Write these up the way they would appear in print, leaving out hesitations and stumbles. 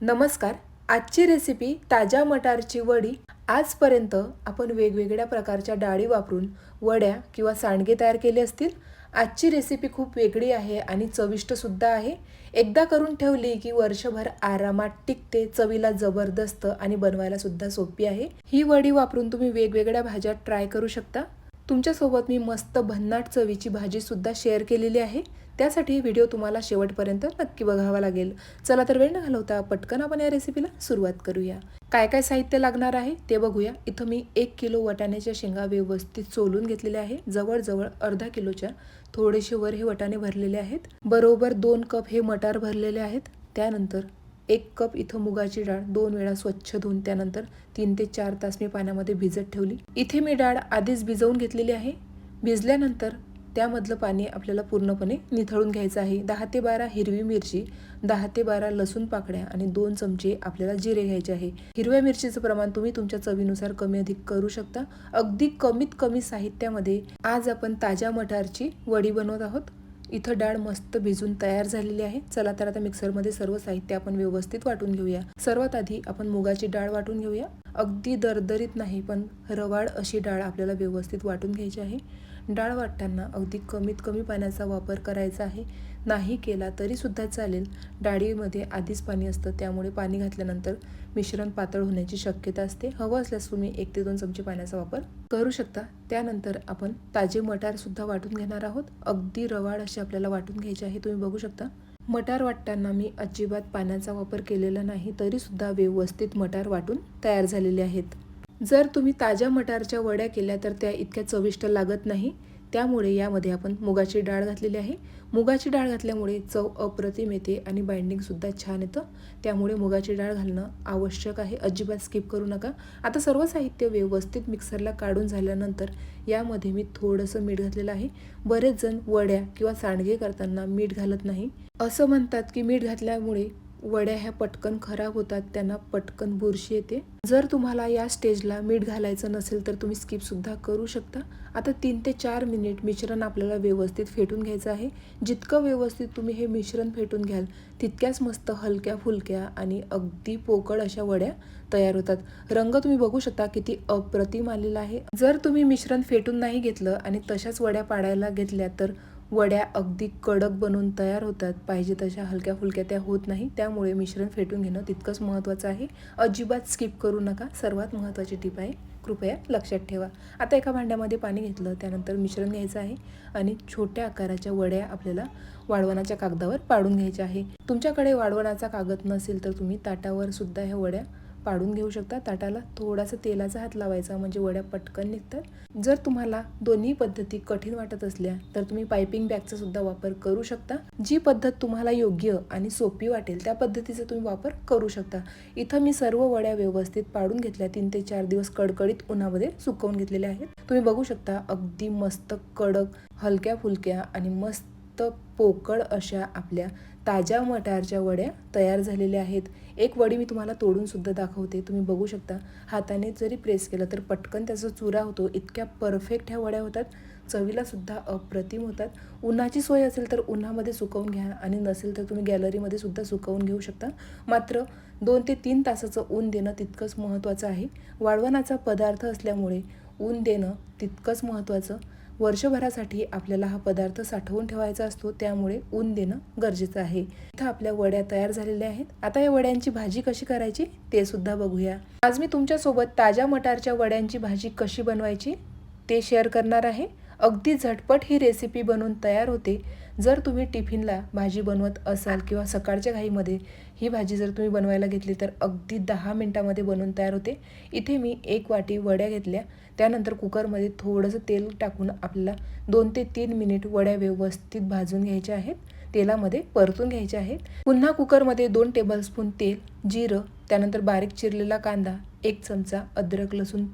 नमस्कार. आजची रेसिपी ताज्या मटारची वडी. आजपर्यंत आपण वेगवेगळ्या प्रकारच्या डाळी वापरून वड्या किंवा सांडगे तयार केले असतील. आजची रेसिपी खूप वेगळी आहे आणि चविष्ट सुद्धा आहे. एकदा करून ठेवली की वर्षभर आरामात टिकते, चवीला जबरदस्त आणि बनवायला सुद्धा सोपी आहे. ही वडी वापरून तुम्ही वेगवेगळ्या भाज्या ट्राय करू शकता. तुमच्यासोबत मी मस्त भन्नाट चवीची भाजी सुद्धा शेअर केलेली आहे. त्यासाठी व्हिडिओ तुम्हाला शेवटपर्यंत नक्की बघावा लागेल. चला तर वेळ न घालवता पटकन आपण या रेसिपीला सुरुवात करूया. काय काय साहित्य लागणार आहे ते बघूया. इथं मी 1 किलो वाटाण्याच्या शेंगा व्यवस्थित सोलून घेतलेल्या आहे. जवळजवळ अर्धा किलोच्या थोडेसे वर हे वाटाणे भरलेले आहेत. बरोबर 2 कप हे मटार भरलेले आहेत. त्यानंतर 1 कप इथं मुगाची डाळ 2 वेळा स्वच्छ धुवून त्यानंतर 3 ते 4 तास मी पाण्यामध्ये भिजत ठेवली. इथे मी डाळ आधीच भिजवून घेतलेली आहे. भिजल्यानंतर त्यामधलं पाणी आपल्याला पूर्णपणे निथळून घ्यायचं आहे. 10 ते 12 हिरवी मिरची, 10 ते 12 लसूण पाकळ्या आणि 2 चमचे आपल्याला जिरे घ्यायचे आहे. हिरव्या मिरचीचं प्रमाण तुम्ही तुमच्या चवीनुसार कमी अधिक करू शकता. अगदी कमीत कमी साहित्यामध्ये आज आपण ताज्या मटारची वडी बनवत आहोत. इथं डाळ मस्त भिजून तयार झालेली आहे. चला तर आता मिक्सरमध्ये सर्व साहित्य आपण व्यवस्थित वाटून घेऊया. सर्वात आधी आपण मुगाची डाळ वाटून घेऊया. अगदी दरदरीत नाही, पण रवाळ अशी डाळ आपल्याला व्यवस्थित वाटून घ्यायची आहे. डाळ वाटताना अगदी कमीत कमी पाण्याचा वापर करायचा आहे. नाही केला तरी सुद्धा चालेल. डाळीमध्ये आधीच पाणी असतं, त्यामुळे पाणी घातल्यानंतर मिश्रण पातळ होण्याची शक्यता असते. हवं असल्यास तुम्ही 1 ते 2 चमचे पाण्याचा वापर करू शकता. त्यानंतर आपण ताजे मटार सुद्धा वाटून घेणार आहोत. अगदी रवाळ असे आपल्याला वाटून घ्यायचे आहे. तुम्ही बघू शकता मटार वाटताना मी अजिबात पाण्याचा वापर केलेला नाही, तरी सुद्धा व्यवस्थित मटार वाटून तयार झालेले आहेत. जर तुम्ही ताज्या मटारच्या वड्या केल्या तर त्या इतक्या चविष्ट लागत नाही. त्यामुळे यामध्ये आपण मुगाची डाळ घातलेली आहे. मुगाची डाळ घातल्यामुळे चव अप्रतिम येते आणि बाइंडिंग सुद्धा छान येतं. त्यामुळे मुगाची डाळ घालणं आवश्यक आहे. अजिबात स्किप करू नका. आता सर्व साहित्य व्यवस्थित मिक्सरला काढून झाल्यानंतर यामध्ये मी थोडंसं मीठ घातलेलं आहे. बरेच जण वड्या किंवा सांडगे करताना मीठ घालत नाही. असं म्हणतात की मीठ घातल्यामुळे वड्या ह्या पटकन खराब होतात, त्यांना पटकन बुरशी येते. जर तुम्हाला या स्टेजला मीठ घालायचं नसेल तर तुम्ही स्किप सुद्धा करू शकता. आता 3 ते 4 मिनिट मिश्रण आपल्याला व्यवस्थित फेटून घ्यायचं आहे. जितकं व्यवस्थित तुम्ही हे मिश्रण फेटून घ्याल तितक्याच मस्त हलक्या फुलक्या आणि अगदी पोकळ अशा वड्या तयार होतात. रंग तुम्ही बघू शकता किती अप्रतिम आलेला आहे. जर तुम्ही मिश्रण फेटून नाही घेतलं आणि तशाच वड्या पाडायला घेतल्या तर वड्या अगदी कडक बनवून तयार होतात. पाहिजे तशा हलक्या फुलक्या त्या होत नाही. त्यामुळे मिश्रण फेटून घेणं तितकंच महत्त्वाचं आहे. अजिबात स्किप करू नका. सर्वात महत्त्वाची टिप आहे, कृपया लक्षात ठेवा. आता एका भांड्यामध्ये पाणी घेतलं, त्यानंतर मिश्रण घ्यायचं आहे आणि छोट्या आकाराच्या वड्या आपल्याला वाळवणाच्या कागदावर पाडून घ्यायच्या आहे. तुमच्याकडे वाळवणाचा कागद नसेल तर तुम्ही ताटावर सुद्धा ह्या वड्या पाडून घेऊ शकता. ताटाला थोडासा तेलाचा हात लावायचा म्हणजे वड्या पटकन निघतात. जर तुम्हाला दोन्ही पद्धती कठीण वाटत असल्या तर तुम्ही पायपिंग बॅगचा सुद्धा वापर करू शकता. जी पद्धत तुम्हाला योग्य आणि सोपी वाटेल त्या पद्धतीचा तुम्ही वापर करू शकता. इथं मी सर्व वड्या व्यवस्थित पाडून घेतल्या. 3 ते 4 दिवस कडकडीत उन्हामध्ये सुकवून घेतलेल्या आहेत. तुम्ही बघू शकता अगदी मस्त कडक, हलक्या फुलक्या आणि मस्त पोकळ अशा आपल्या ताज्या मटारच्या वड्या तयार झालेल्या आहेत. एक वडी मी तुम्हाला तोडून सुद्धा दाखवते. तुम्ही बघू शकता हाताने जरी प्रेस केलं तर पटकन त्याचा चुरा होतो. इतक्या परफेक्ट ह्या वड्या होतात. चवीला सुद्धा अप्रतिम होतात. उन्हाची सोय असेल तर उन्हामध्ये सुकवून घ्या आणि नसेल तर तुम्ही गॅलरीमध्ये सुद्धा सुकवून घेऊ शकता. मात्र 2 ते 3 तासाचं ऊन देणं तितकंच महत्त्वाचं आहे. वाळवणाचा पदार्थ असल्यामुळे ऊन देणं तितकंच महत्त्वाचं. वर्षभरासाठी आपल्याला हा पदार्थ साठवून ठेवायचा असतो, त्यामुळे ऊन देणं गरजेचं आहे. इथं आपल्या वड्या तयार झालेल्या आहेत. आता या वड्यांची भाजी कशी करायची ते सुद्धा बघूया. आज मी तुमच्यासोबत ताज्या मटारच्या वड्यांची भाजी कशी बनवायची ते शेअर करणार आहे. अगदी झटपट ही रेसिपी बनवून तयार होते. जर तुम्ही टिफिनला भाजी बनवत असाल किंवा सकाळच्या घाईमध्ये ही भाजी जर तुम्ही बनवायला घेतली तर अगदी 10 मिनिटामध्ये बनवून तयार होते. इथे मी 1 वाटी वड्या घेतल्या. त्यानंतर कुकरमध्ये थोडंसं तेल टाकून आपल्याला 2 ते 3 मिनिट वड्या व्यवस्थित भाजून घ्यायच्या आहेत. तेलामध्ये परतून घ्यायच्या आहेत. पुन्हा कुकरमध्ये 2 टेबलस्पून तेल, जिरं, त्यानंतर बारीक चिरलेला कांदा, 1 चमचा अद्रक लसूण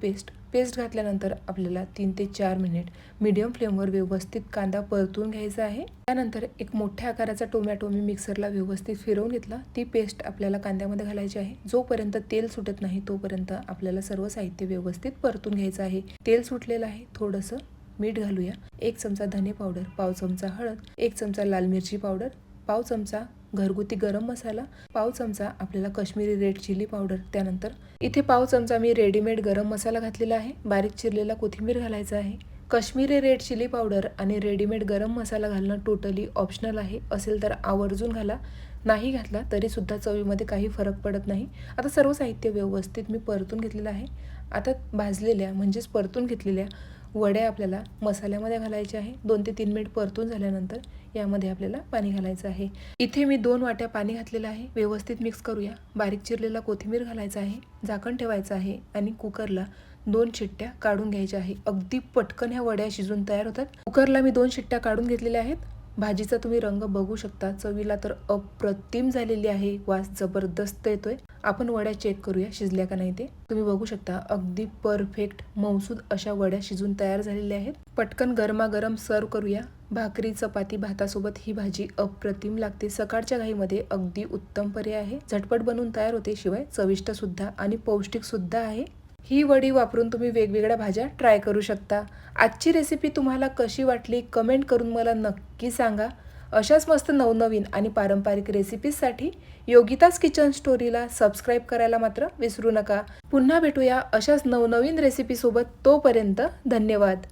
पेस्ट घातल्यानंतर आपल्याला 3 ते 4 मिनिट मीडियम फ्लेमवर व्यवस्थित कांदा परतून घ्यायचा आहे. त्यानंतर एक मोठ्या आकाराचा टोमॅटो मी मिक्सरला व्यवस्थित फिरवून घेतला. ती पेस्ट आपल्याला कांद्यामध्ये घालायची आहे. जोपर्यंत तेल सुटत नाही तोपर्यंत आपल्याला सर्व साहित्य व्यवस्थित परतून घ्यायचं आहे. तेल सुटलेलं आहे. थोडंसं मीठ घालूया. 1 चमचा धने पावडर, पाव चमचा हळद, 1 चमचा लाल मिरची पावडर, पाव चमचा घरगुती गरम मसाला, पाव चमचा आपल्याला काश्मीरी रेड चिली पावडर, त्यानंतर इथे पाव चमचा मी रेडीमेड गरम मसाला घातलेला आहे, बारीक चिरलेला कोथिंबीर घालायचा आहे. काश्मीरी रेड चिली पावडर आणि रेडीमेड गरम मसाला घालणं टोटली ऑप्शनल आहे. असेल तर आवर्जून घाला, नाही घातला तरीसुद्धा चवीमध्ये काही फरक पडत नाही. आता सर्व साहित्य व्यवस्थित मी परतून घेतलेलं आहे. आता भाजलेल्या म्हणजेच परतून घेतलेल्या वड्या आपल्याला मसाल्यामध्ये घालायच्या आहे. 2 ते 3 मिनिट परतून झाल्यानंतर यामध्ये आपल्याला पाणी घालायचं आहे. इथे मी 2 वाट्या पाणी घातलेलं आहे. व्यवस्थित मिक्स करूया. बारीक चिरलेला कोथिंबीर घालायचा आहे, झाकण ठेवायचं आहे आणि कुकरला 2 शिट्ट्या काढून घ्यायच्या आहे. अगदी पटकन ह्या वड्या शिजून तयार होतात. कुकरला मी 2 शिट्ट्या काढून घेतलेल्या आहेत. भाजीचा तुम्ही रंग बघू शकता, चवीला तर अप्रतिम झालेली आहे, वास जबरदस्त येतोय. आपण वड्या चेक करूया शिजल्या का नाही ते. तुम्ही बघू शकता अगदी परफेक्ट मऊसूद अशा वड्या शिजून तयार झालेल्या आहेत. पटकन गरमागरम सर्व करूया. भाकरी, चपाती, भातासोबत ही भाजी अप्रतिम लागते. सकाळच्या घाईमध्ये अगदी उत्तम पर्याय आहे. झटपट बनवून तयार होते, शिवाय चविष्ट सुद्धा आणि पौष्टिक सुद्धा आहे. ही वडी वापरून तुम्ही वेगवेगळ्या भाज्या ट्राय करू शकता. आजची रेसिपी तुम्हाला कशी वाटली कमेंट करून मला नक्की सांगा. अशाच मस्त नवनवीन आणि पारंपरिक रेसिपीजसाठी योगिताज किचन स्टोरीला सबस्क्राईब करायला मात्र विसरू नका. पुन्हा भेटूया अशाच नवनवीन रेसिपीसोबत. तोपर्यंत धन्यवाद.